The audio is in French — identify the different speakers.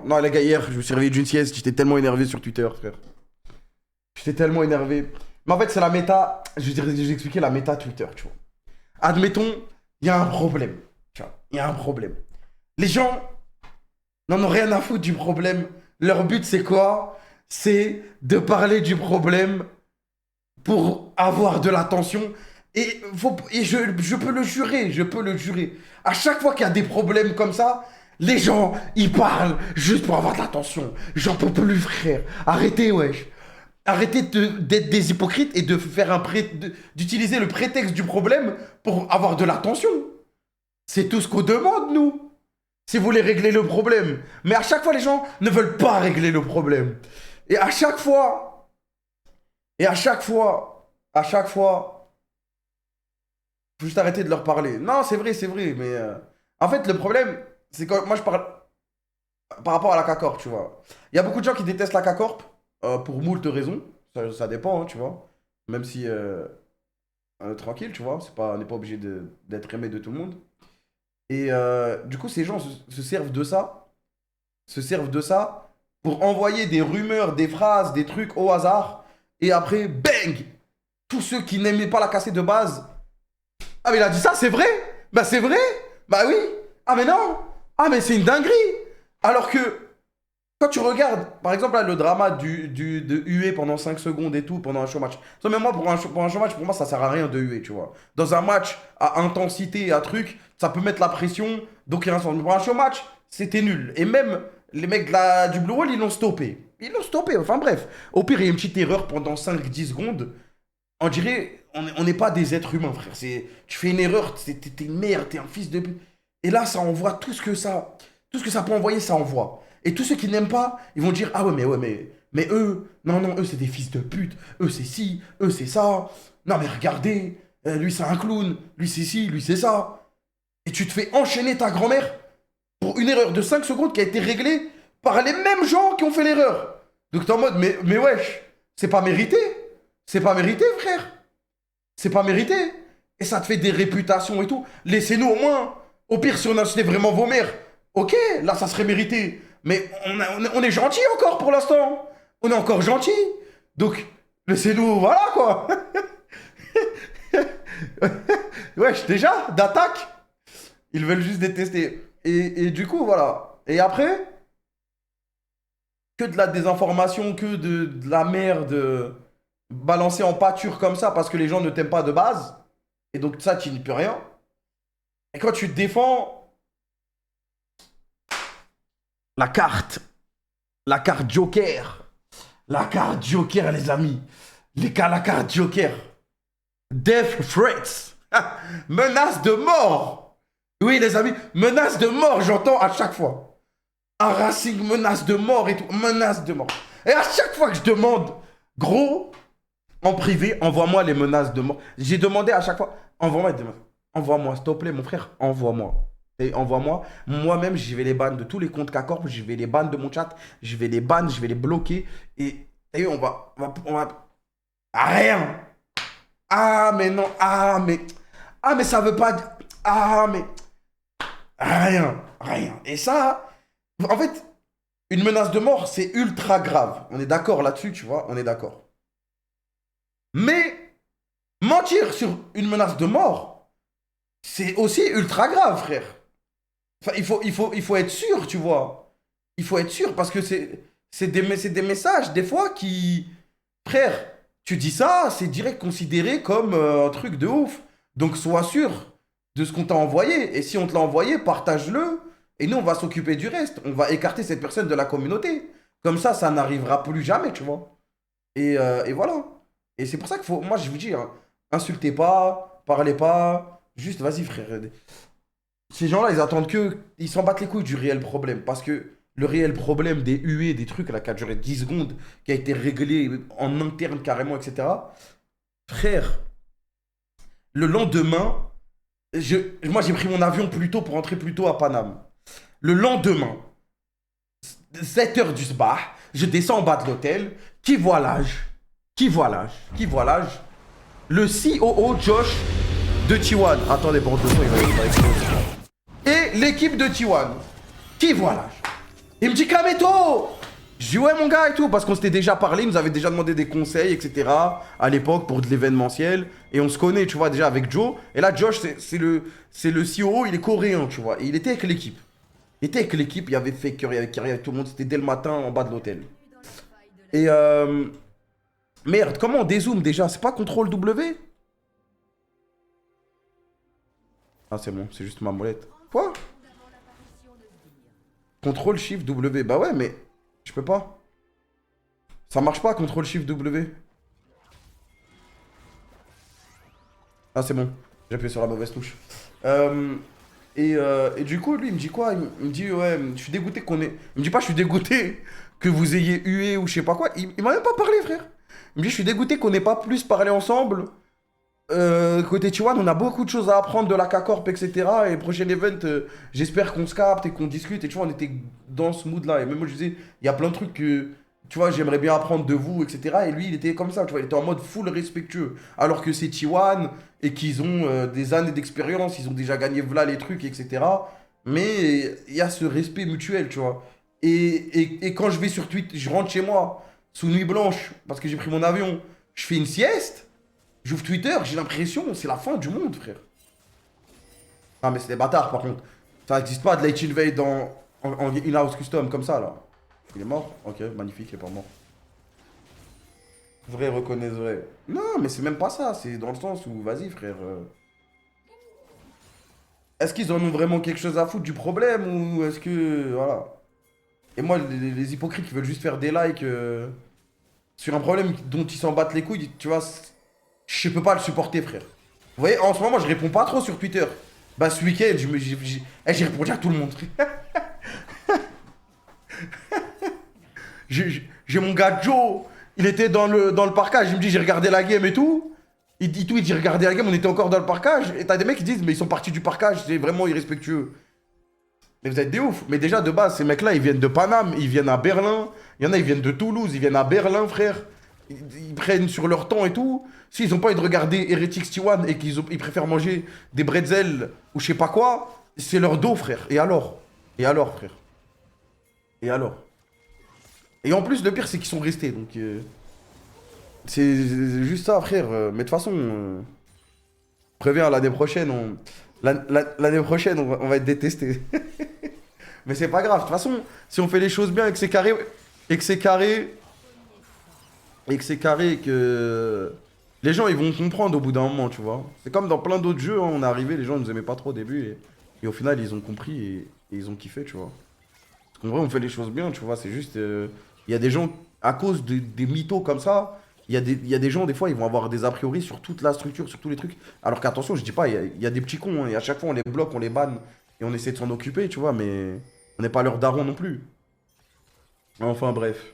Speaker 1: Non, les gars, hier, je me suis réveillé d'une sieste. J'étais tellement énervé sur Twitter, frère. J'étais tellement énervé. Mais en fait, c'est la méta. Je vais expliquer la méta Twitter, tu vois. Admettons, il y a un problème. Tu vois, il y a un problème. Les gens n'en ont rien à foutre du problème. Leur but, c'est quoi? C'est de parler du problème pour avoir de l'attention. Et je peux le jurer, je peux le jurer. À chaque fois qu'il y a des problèmes comme ça, les gens, ils parlent juste pour avoir de l'attention. J'en peux plus, frère. Arrêtez, wesh. Arrêtez d'être des hypocrites et de faire d'utiliser le prétexte du problème pour avoir de l'attention. C'est tout ce qu'on demande, nous. Si vous voulez régler le problème. Mais à chaque fois, les gens ne veulent pas régler le problème. Et à chaque fois, faut juste arrêter de leur parler. Non, c'est vrai, mais... En fait, le problème, c'est que moi, je parle par rapport à la CACORP, tu vois. Il y a beaucoup de gens qui détestent la CACORP pour moult raisons. Ça dépend, hein, tu vois. Même si... tranquille, tu vois. On n'est pas obligé d'être aimé de tout le monde. Et du coup, ces gens se servent de ça. Pour envoyer des rumeurs, des phrases, des trucs au hasard. Et après, bang! Tous ceux qui n'aimaient pas la cassette de base. Ah, mais il a dit ça, c'est vrai? Bah, c'est vrai? Bah oui. Ah, mais non. Ah, mais c'est une dinguerie. Alors que, quand tu regardes, par exemple, là, le drama de huer pendant 5 secondes et tout, pendant un show match. Même moi, pour un show match, pour moi, ça sert à rien de huer, tu vois. Dans un match à intensité, à truc, ça peut mettre la pression. Donc, il y a un sens. Mais pour un show match, c'était nul. Et même, les mecs du Blue Wall, ils l'ont stoppé. Enfin bref. Au pire, il y a une petite erreur pendant 5-10 secondes. On dirait, on n'est pas des êtres humains, frère. Tu fais une erreur, t'es une merde, t'es un fils de pute. Et là, ça envoie tout ce que ça peut envoyer, ça envoie. Et tous ceux qui n'aiment pas, ils vont dire, ah mais eux, non, eux, c'est des fils de pute. Eux, c'est ci, eux, c'est ça. Non, mais regardez, lui, c'est un clown. Lui, c'est ci, lui, c'est ça. Et tu te fais enchaîner ta grand-mère pour une erreur de 5 secondes qui a été réglée par les mêmes gens qui ont fait l'erreur. Donc, t'es en mode, mais wesh, c'est pas mérité. C'est pas mérité, frère. C'est pas mérité. Et ça te fait des réputations et tout. Laissez-nous au moins. Au pire, si on insultait vraiment vos mères, ok, là, ça serait mérité. Mais on est gentil encore pour l'instant. On est encore gentil. Donc, laissez-nous, voilà, quoi. Wesh, déjà, d'attaque. Ils veulent juste détester. Et du coup, voilà. Et après, que de la désinformation, que de la merde balancée en pâture comme ça parce que les gens ne t'aiment pas de base. Et donc ça, tu n'y peux rien. Et quand tu te défends, la carte Joker. La carte Joker, les amis. La carte Joker. Death threats. Menace de mort. Oui, les amis, menace de mort, j'entends à chaque fois. Un Racing, menace de mort et tout. Menace de mort. Et à chaque fois que je demande, gros, en privé, envoie-moi les menaces de mort. J'ai demandé à chaque fois, envoie-moi, s'il te plaît, mon frère, envoie-moi. Et envoie-moi. Moi-même, je vais les ban de tous les comptes CACORP, je vais les ban de mon chat, je vais les ban, je vais les bloquer. Et on va... Ah, rien. Ah, mais non. Ah, mais ça veut pas... Ah, mais... Rien. Et ça, en fait, une menace de mort, c'est ultra grave. On est d'accord là-dessus, tu vois, on est d'accord. Mais mentir sur une menace de mort, c'est aussi ultra grave, frère. Enfin, il faut être sûr, tu vois. Il faut être sûr parce que c'est des messages, des fois, qui... Frère, tu dis ça, c'est direct considéré comme un truc de ouf. Donc, sois sûr de ce qu'on t'a envoyé. Et si on te l'a envoyé, partage-le. Et nous, on va s'occuper du reste. On va écarter cette personne de la communauté. Comme ça n'arrivera plus jamais, tu vois. Et voilà. Et c'est pour ça qu'il faut... Moi, je vous dis, hein, insultez pas, parlez pas. Juste, vas-y, frère. Ces gens-là, ils attendent que... Ils s'en battent les couilles du réel problème. Parce que le réel problème des huées, des trucs là, qui a duré 10 secondes, qui a été réglé en interne carrément, etc. Frère, le lendemain... Moi, j'ai pris mon avion plus tôt pour rentrer plus tôt à Paname. Le lendemain, 7h du soir, je descends en bas de l'hôtel. Qui voit l'âge? Le COO Josh de T1. Attendez, bon, de son, il va exploser. Et l'équipe de T1. Qui voit l'âge? Il me dit Kameto! Je dis ouais mon gars et tout, parce qu'on s'était déjà parlé, il nous avait déjà demandé des conseils, etc. à l'époque pour de l'événementiel. Et on se connaît, tu vois, déjà avec Joe. Et là, Josh, c'est le COO, il est coréen, tu vois. Et il était avec l'équipe. Il était avec l'équipe, il y avait Faker, il y avait Kyrie, il y avait tout le monde. C'était dès le matin en bas de l'hôtel. Et merde, comment on dézoome déjà? C'est pas CTRL W? Ah c'est bon, c'est juste ma molette. Quoi? CTRL SHIFT W. Bah ouais, mais je peux pas. Ça marche pas, CTRL SHIFT W. Ah c'est bon, j'ai appuyé sur la mauvaise touche. Et du coup, lui, il me dit quoi? Il me dit, ouais, je suis dégoûté qu'on ait... Il me dit pas, je suis dégoûté que vous ayez hué ou je sais pas quoi. Il m'a même pas parlé, frère. Il me dit, je suis dégoûté qu'on n'ait pas plus parlé ensemble. Côté T1, on a beaucoup de choses à apprendre de la K-Corp, etc. Et prochain event, j'espère qu'on se capte et qu'on discute. Et tu vois, on était dans ce mood-là. Et même moi, je disais, il y a plein de trucs que, tu vois, j'aimerais bien apprendre de vous, etc. Et lui, il était comme ça, tu vois, il était en mode full respectueux. Alors que c'est T1 et qu'ils ont des années d'expérience, ils ont déjà gagné voilà les trucs, etc. Mais il y a ce respect mutuel, tu vois. Et quand je vais sur Twitter, je rentre chez moi, sous nuit blanche, parce que j'ai pris mon avion, je fais une sieste. J'ouvre Twitter, j'ai l'impression c'est la fin du monde, frère. Ah, mais c'est des bâtards, par contre. Ça n'existe pas de late invade en in-house custom comme ça, là. Il est mort? Ok, magnifique, il est pas mort. Vrai, reconnaisse vrai. Non, mais c'est même pas ça. C'est dans le sens où, vas-y, frère. Est-ce qu'ils en ont vraiment quelque chose à foutre du problème ou est-ce que. Voilà. Et moi, les hypocrites qui veulent juste faire des likes sur un problème dont ils s'en battent les couilles, tu vois, je peux pas le supporter, frère. Vous voyez, en ce moment, je réponds pas trop sur Twitter. Bah, ce week-end, j'ai répondu à tout le monde. J'ai mon gars Joe, il était dans le parkage, il me dit j'ai regardé la game et tout. Il dit tout, il dit regardez la game, on était encore dans le parkage. Et t'as des mecs qui disent mais ils sont partis du parkage, c'est vraiment irrespectueux. Mais vous êtes des ouf. Mais déjà de base, ces mecs-là, ils viennent de Paname, ils viennent à Berlin. Il y en a, ils viennent de Toulouse, ils viennent à Berlin, frère. Ils prennent sur leur temps et tout. S'ils ont pas envie de regarder Heretics T1 et ils préfèrent manger des bretzels ou je sais pas quoi, c'est leur dos, frère. Et alors? Et alors, frère? Et alors? Et en plus, le pire, c'est qu'ils sont restés. Donc, c'est juste ça, frère. Mais de toute façon, préviens, l'année prochaine, l'année prochaine, on va être détesté. Mais c'est pas grave. De toute façon, si on fait les choses bien et que c'est carré, et que c'est carré, et que c'est carré, et que les gens, ils vont comprendre au bout d'un moment, tu vois. C'est comme dans plein d'autres jeux, hein, on est arrivé, les gens nous aimaient pas trop au début, et au final, ils ont compris et ils ont kiffé, tu vois. Parce qu'en vrai, on fait les choses bien, tu vois. C'est juste, il y a des gens, à cause des mythos comme ça, il y a des gens, des fois, ils vont avoir des a priori sur toute la structure, sur tous les trucs. Alors qu'attention, je dis pas, il y a des petits cons, hein, et à chaque fois, on les bloque, on les banne, et on essaie de s'en occuper, tu vois, mais on n'est pas leur daron non plus. Enfin, bref.